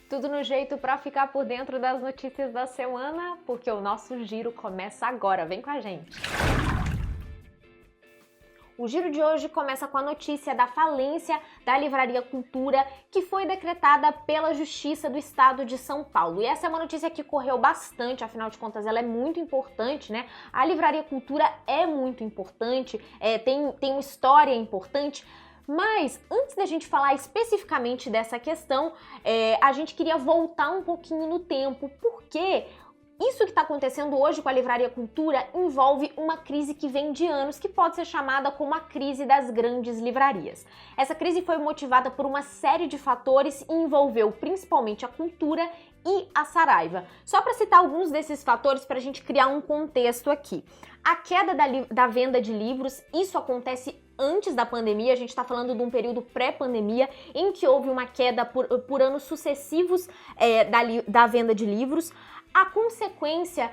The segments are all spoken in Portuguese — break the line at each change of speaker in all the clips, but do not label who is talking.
Tudo no jeito para ficar por dentro das notícias da semana, porque o nosso giro começa agora. Vem com a gente! O giro de hoje começa com a notícia da falência da Livraria Cultura, que foi decretada pela Justiça do Estado de São Paulo. E essa é uma notícia que correu bastante, afinal de contas ela é muito importante, né? A Livraria Cultura é muito importante, tem uma história importante. Mas, antes da gente falar especificamente dessa questão, a gente queria voltar um pouquinho no tempo, porque isso que está acontecendo hoje com a Livraria Cultura envolve uma crise que vem de anos, que pode ser chamada como a crise das grandes livrarias. Essa crise foi motivada por uma série de fatores e envolveu principalmente a Cultura e a Saraiva. Só para citar alguns desses fatores para a gente criar um contexto aqui. A queda da venda de livros, isso acontece antes da pandemia, a gente está falando de um período pré-pandemia, em que houve uma queda por anos sucessivos da venda de livros. A consequência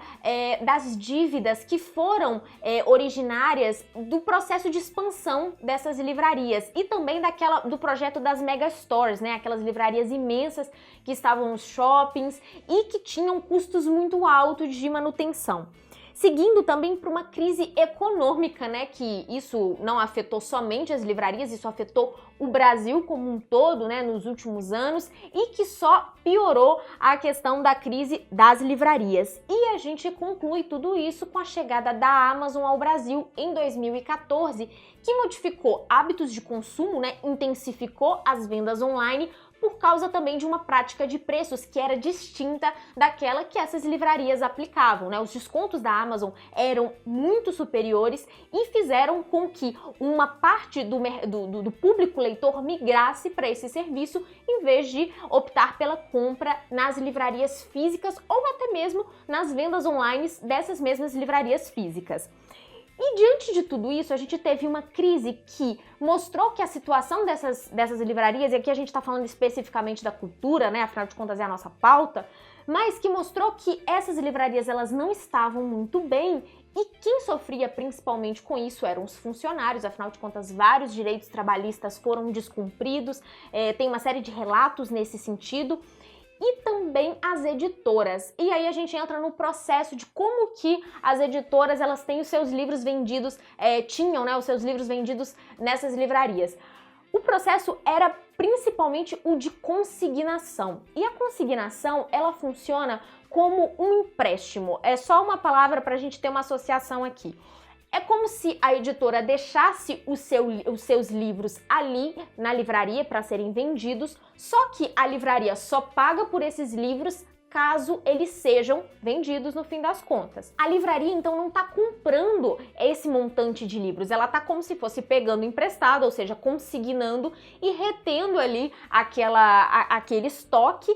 das dívidas que foram originárias do processo de expansão dessas livrarias e também do projeto das mega stores, né? Aquelas livrarias imensas que estavam nos shoppings e que tinham custos muito altos de manutenção. Seguindo também para uma crise econômica, né, que isso não afetou somente as livrarias, isso afetou o Brasil como um todo, né, nos últimos anos, e que só piorou a questão da crise das livrarias. E a gente conclui tudo isso com a chegada da Amazon ao Brasil em 2014, que modificou hábitos de consumo, né, intensificou as vendas online, por causa também de uma prática de preços que era distinta daquela que essas livrarias aplicavam, né? Os descontos da Amazon eram muito superiores e fizeram com que uma parte do público leitor migrasse para esse serviço em vez de optar pela compra nas livrarias físicas ou até mesmo nas vendas online dessas mesmas livrarias físicas. E diante de tudo isso, a gente teve uma crise que mostrou que a situação dessas livrarias, e aqui a gente está falando especificamente da Cultura, né, afinal de contas é a nossa pauta, mas que mostrou que essas livrarias elas não estavam muito bem e quem sofria principalmente com isso eram os funcionários, afinal de contas vários direitos trabalhistas foram descumpridos, tem uma série de relatos nesse sentido. E também as editoras. E aí a gente entra no processo de como que as editoras elas têm os seus livros vendidos, tinham, né, os seus livros vendidos nessas livrarias. O processo era principalmente o de consignação. E a consignação, ela funciona como um empréstimo. É só uma palavra para a gente ter uma associação aqui. É como se a editora deixasse os seus livros ali na livraria para serem vendidos, só que a livraria só paga por esses livros caso eles sejam vendidos no fim das contas. A livraria, então, não está comprando esse montante de livros, ela está como se fosse pegando emprestado, ou seja, consignando e retendo ali aquele estoque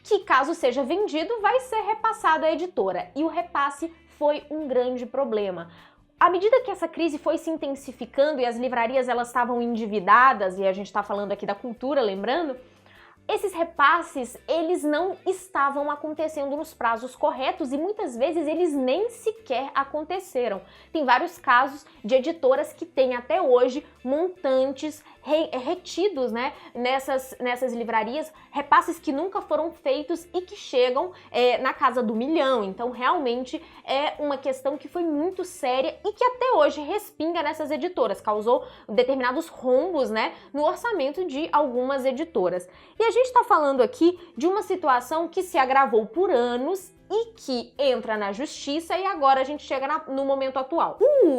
que, caso seja vendido, vai ser repassado à editora. E o repasse foi um grande problema. À medida que essa crise foi se intensificando e as livrarias elas estavam endividadas, e a gente está falando aqui da Cultura, lembrando, esses repasses, eles não estavam acontecendo nos prazos corretos e muitas vezes eles nem sequer aconteceram. Tem vários casos de editoras que têm até hoje montantes retidos, né, nessas livrarias, repasses que nunca foram feitos e que chegam na casa do 1 milhão. Então, realmente é uma questão que foi muito séria e que até hoje respinga nessas editoras, causou determinados rombos, né, no orçamento de algumas editoras. E a gente está falando aqui de uma situação que se agravou por anos e que entra na justiça e agora a gente chega no momento atual.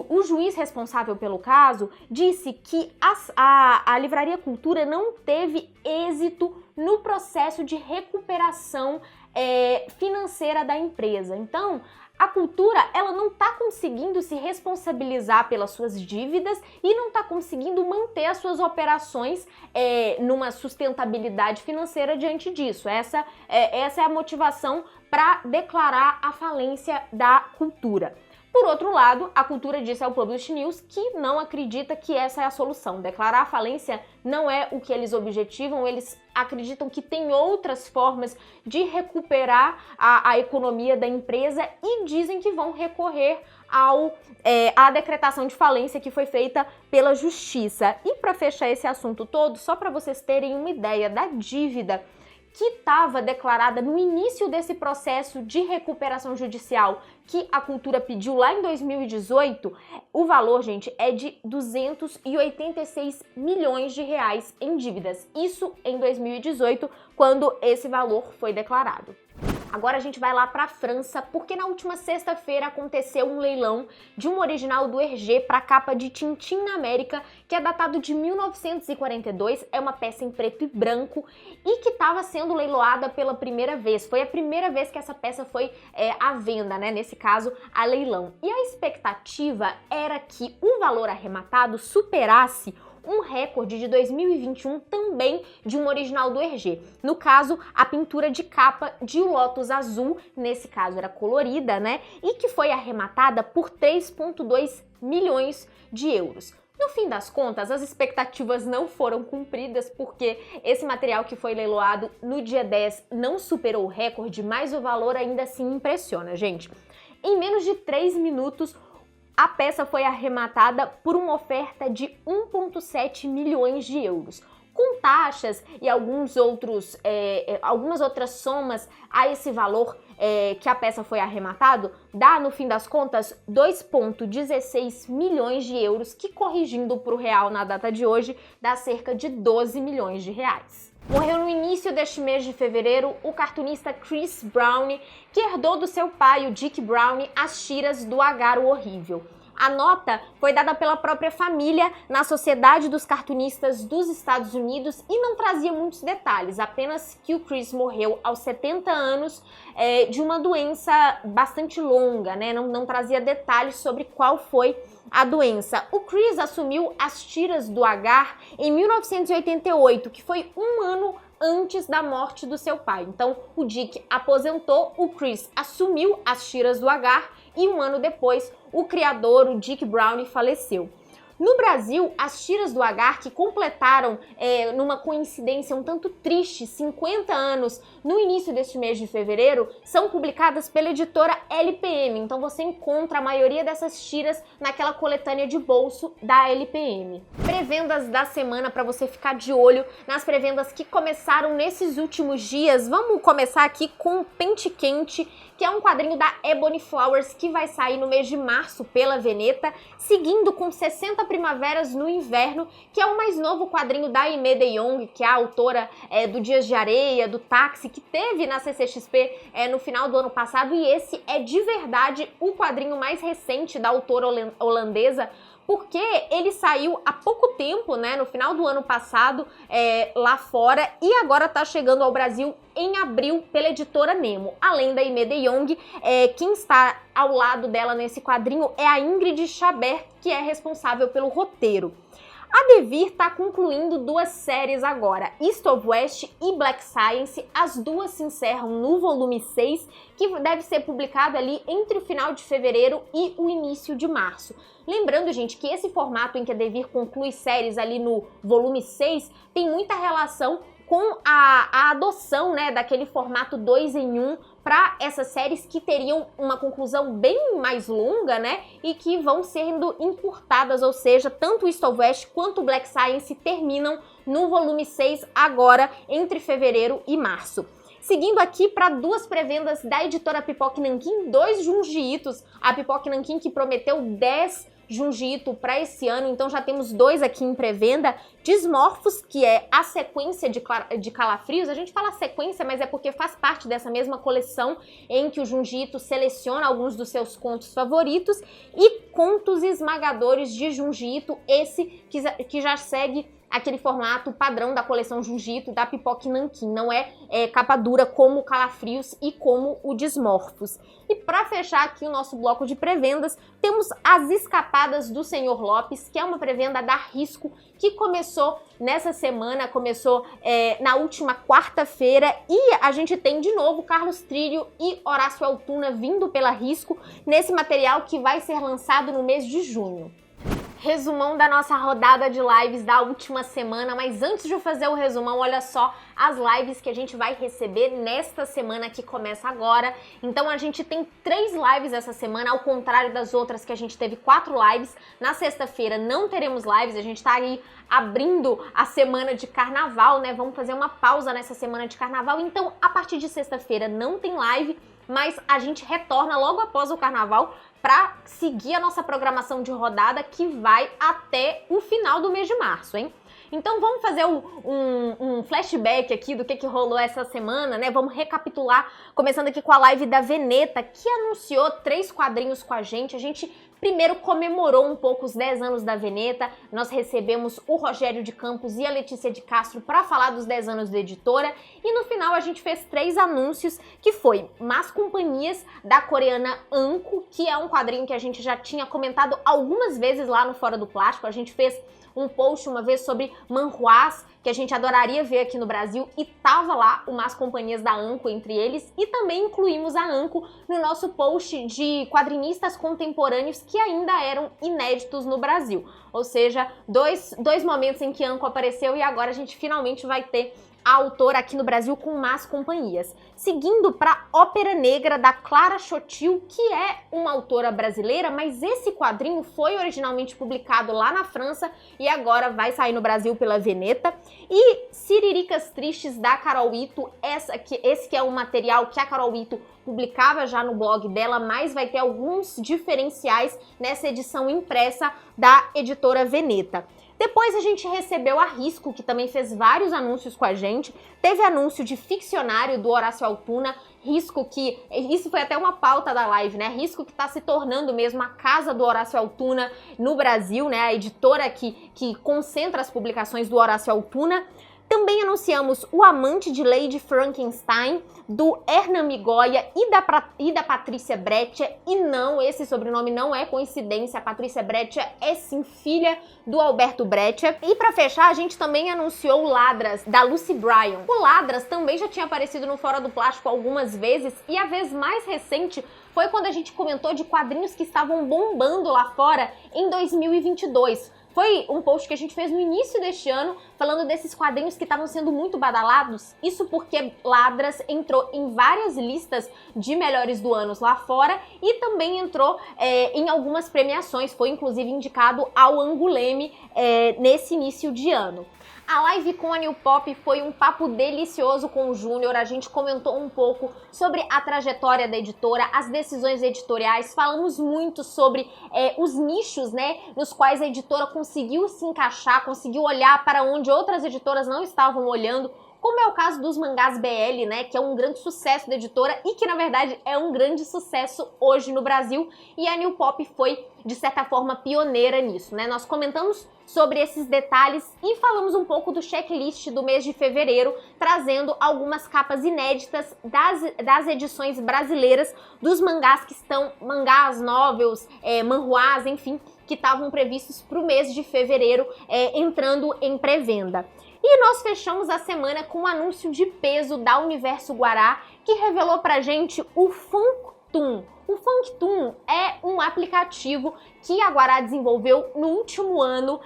O juiz responsável pelo caso disse que a Livraria Cultura não teve êxito no processo de recuperação financeira da empresa. Então, a Cultura, ela não está conseguindo se responsabilizar pelas suas dívidas e não está conseguindo manter as suas operações numa sustentabilidade financeira diante disso. Essa é a motivação para declarar a falência da Cultura. Por outro lado, a Cultura disse ao Publish News que não acredita que essa é a solução. Declarar a falência não é o que eles objetivam, eles acreditam que tem outras formas de recuperar a economia da empresa e dizem que vão recorrer à decretação de falência que foi feita pela Justiça. E para fechar esse assunto todo, só para vocês terem uma ideia da dívida que estava declarada no início desse processo de recuperação judicial que a cultura pediu lá em 2018, o valor, gente, é de 286 milhões de reais em dívidas. Isso em 2018, quando esse valor foi declarado. Agora a gente vai lá para a França, porque na última sexta-feira aconteceu um leilão de um original do Hergé para a capa de Tintin na América, que é datado de 1942, é uma peça em preto e branco e que estava sendo leiloada pela primeira vez. Foi a primeira vez que essa peça foi à venda, né? Nesse caso, a leilão. E a expectativa era que o valor arrematado superasse um recorde de 2021 também de um original do Hergé. No caso, a pintura de capa de Lotus Azul, nesse caso era colorida, né? E que foi arrematada por 3,2 milhões de euros. No fim das contas, as expectativas não foram cumpridas porque esse material que foi leiloado no dia 10 não superou o recorde, mas o valor ainda assim impressiona, gente. Em menos de 3 minutos, a peça foi arrematada por uma oferta de 1,7 milhões de euros. Com taxas e algumas outras somas a esse valor que a peça foi arrematado, dá, no fim das contas, 2,16 milhões de euros, que corrigindo para o real na data de hoje, dá cerca de 12 milhões de reais. Morreu no início deste mês de fevereiro o cartunista Chris Browne, que herdou do seu pai, o Dick Browne, as tiras do Agar o Horrível. A nota foi dada pela própria família na Sociedade dos Cartunistas dos Estados Unidos e não trazia muitos detalhes, apenas que o Chris morreu aos 70 anos de uma doença bastante longa, né? Não trazia detalhes sobre qual foi a doença. O Chris assumiu as tiras do Agar em 1988, que foi um ano antes da morte do seu pai. Então, o Dick aposentou, o Chris assumiu as tiras do Agar e um ano depois, o criador, o Dick Browne, faleceu. No Brasil, as tiras do Agar, que completaram, numa coincidência um tanto triste, 50 anos no início deste mês de fevereiro, são publicadas pela editora LPM. Então você encontra a maioria dessas tiras naquela coletânea de bolso da LPM. Pré-vendas da semana para você ficar de olho nas pré-vendas que começaram nesses últimos dias. Vamos começar aqui com o Pente Quente, que é um quadrinho da Ebony Flowers que vai sair no mês de março pela Veneta, seguindo com 60 Primaveras no Inverno, que é o mais novo quadrinho da Aimee DeJong, que é a autora do Dias de Areia, do Táxi, que teve na CCXP no final do ano passado, e esse é de verdade o quadrinho mais recente da autora holandesa, porque ele saiu há pouco tempo, né, no final do ano passado, lá fora, e agora tá chegando ao Brasil em abril pela editora Nemo. Além da Aimee DeJong, quem está ao lado dela nesse quadrinho é a Ingrid Chabert, que é responsável pelo roteiro. A Devir está concluindo 2 séries agora, East of West e Black Science. As duas se encerram no volume 6, que deve ser publicado ali entre o final de fevereiro e o início de março. Lembrando, gente, que esse formato em que a Devir conclui séries ali no volume 6 tem muita relação com a adoção, né, daquele formato 2 em 1 para essas séries que teriam uma conclusão bem mais longa, né, e que vão sendo encurtadas, ou seja, tanto o East of West quanto o Black Science terminam no volume 6 agora, entre fevereiro e março. Seguindo aqui para 2 pré-vendas da editora Pipoca Nanquim, 2 Junji Itos, a Pipoca Nanquim que prometeu 10 Junji Ito para esse ano, então já temos 2 aqui em pré-venda. Desmorphos, que é a sequência de Calafrios. A gente fala sequência, mas é porque faz parte dessa mesma coleção em que o Junji Ito seleciona alguns dos seus contos favoritos, e Contos Esmagadores de Junji Ito, esse que já segue aquele formato padrão da coleção Junji Ito da Pipoca Nanquim, não é capa dura como o Calafrios e como o Desmorphos. E para fechar aqui o nosso bloco de pré-vendas, temos As Escapadas do Senhor Lopes, que é uma pré-venda da Risco, que começou nessa semana, começou na última quarta-feira, e a gente tem de novo Carlos Trilho e Horácio Altuna vindo pela Risco nesse material que vai ser lançado no mês de junho. Resumão da nossa rodada de lives da última semana, mas antes de eu fazer o resumão, olha só as lives que a gente vai receber nesta semana que começa agora. Então a gente tem 3 lives essa semana, ao contrário das outras que a gente teve 4 lives. Na sexta-feira não teremos lives, a gente tá aí abrindo a semana de carnaval, né? Vamos fazer uma pausa nessa semana de carnaval, então a partir de sexta-feira não tem live, mas a gente retorna logo após o carnaval para seguir a nossa programação de rodada que vai até o final do mês de março, hein? Então vamos fazer um flashback aqui do que rolou essa semana, né? Vamos recapitular, começando aqui com a live da Veneta, que anunciou 3 quadrinhos com a gente. A gente primeiro comemorou um pouco os 10 anos da Veneta, nós recebemos o Rogério de Campos e a Letícia de Castro para falar dos 10 anos da editora, e no final a gente fez 3 anúncios, que foi Más Companhias, da coreana Anko, que é um quadrinho que a gente já tinha comentado algumas vezes lá no Fora do Plástico. A gente fez um post uma vez sobre manhwas, que a gente adoraria ver aqui no Brasil, e tava lá umas companhias da Anko entre eles, e também incluímos a Anko no nosso post de quadrinistas contemporâneos que ainda eram inéditos no Brasil. Ou seja, dois momentos em que a Anko apareceu, e agora a gente finalmente vai ter a autora aqui no Brasil com Más Companhias. Seguindo para Ópera Negra, da Clara Chotil, que é uma autora brasileira, mas esse quadrinho foi originalmente publicado lá na França e agora vai sair no Brasil pela Veneta. E Siriricas Tristes, da Carol Ito, esse que é um material que a Carol Ito publicava já no blog dela, mas vai ter alguns diferenciais nessa edição impressa da editora Veneta. Depois a gente recebeu a Risco, que também fez vários anúncios com a gente. Teve anúncio de Ficcionário, do Horácio Altuna. Risco, que isso foi até uma pauta da live, né? Risco que tá se tornando mesmo a casa do Horácio Altuna no Brasil, né? A editora que concentra as publicações do Horácio Altuna. Também anunciamos O Amante de Lady Frankenstein, do Hernan Migoya e da Patrícia Breccia. E não, esse sobrenome não é coincidência, a Patrícia Breccia é sim filha do Alberto Breccia. E para fechar, a gente também anunciou o Ladras, da Lucy Bryan. O Ladras também já tinha aparecido no Fora do Plástico algumas vezes, e a vez mais recente foi quando a gente comentou de quadrinhos que estavam bombando lá fora em 2022. Foi um post que a gente fez no início deste ano, falando desses quadrinhos que estavam sendo muito badalados. Isso porque Ladras entrou em várias listas de melhores do ano lá fora e também entrou em algumas premiações. Foi inclusive indicado ao Anguleme nesse início de ano. A live com a New Pop foi um papo delicioso com o Júnior. A gente comentou um pouco sobre a trajetória da editora, as decisões editoriais, falamos muito sobre os nichos, né, nos quais a editora conseguiu se encaixar, conseguiu olhar para onde outras editoras não estavam olhando, como é o caso dos mangás BL, né, que é um grande sucesso da editora e que, na verdade, é um grande sucesso hoje no Brasil, e a New Pop foi, de certa forma, pioneira nisso, né? Nós comentamos sobre esses detalhes e falamos um pouco do checklist do mês de fevereiro, trazendo algumas capas inéditas das edições brasileiras dos mangás que estão, mangás, novels, manhwas, enfim, que estavam previstos para o mês de fevereiro, entrando em pré-venda. E nós fechamos a semana com um anúncio de peso da Universo Guará, que revelou pra gente o Funktoon. O Funktoon é um aplicativo que a Guará desenvolveu no último ano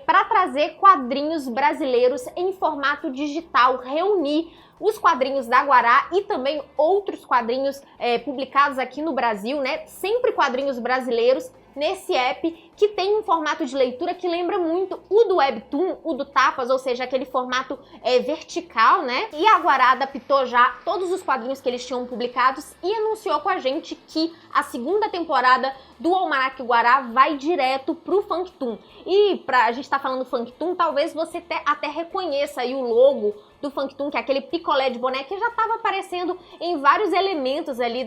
para trazer quadrinhos brasileiros em formato digital, reunir os quadrinhos da Guará e também outros quadrinhos publicados aqui no Brasil, né? Sempre quadrinhos brasileiros nesse app, que tem um formato de leitura que lembra muito o do Webtoon, o do Tapas, ou seja, aquele formato vertical, né? E a Guará adaptou já todos os quadrinhos que eles tinham publicados e anunciou com a gente que a segunda temporada do Almanac Guará vai direto pro Funktoon. E a gente tá falando Funktoon, talvez você até reconheça aí o logo do Funktoon, que é aquele picolé de boné que já estava aparecendo em vários elementos ali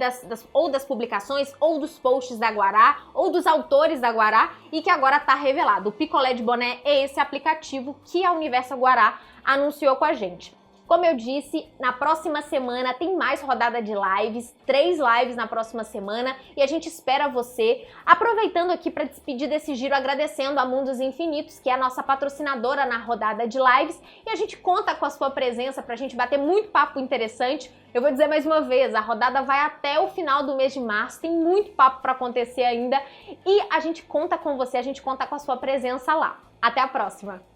ou das publicações, ou dos posts da Guará, ou dos autores da Guará, e que agora está revelado. O picolé de boné é esse aplicativo que a Universo Guará anunciou com a gente. Como eu disse, na próxima semana tem mais rodada de lives, 3 lives na próxima semana e a gente espera você. Aproveitando aqui para despedir desse giro, agradecendo a Mundos Infinitos, que é a nossa patrocinadora na rodada de lives, e a gente conta com a sua presença para a gente bater muito papo interessante. Eu vou dizer mais uma vez, a rodada vai até o final do mês de março, tem muito papo para acontecer ainda e a gente conta com você, a gente conta com a sua presença lá. Até a próxima!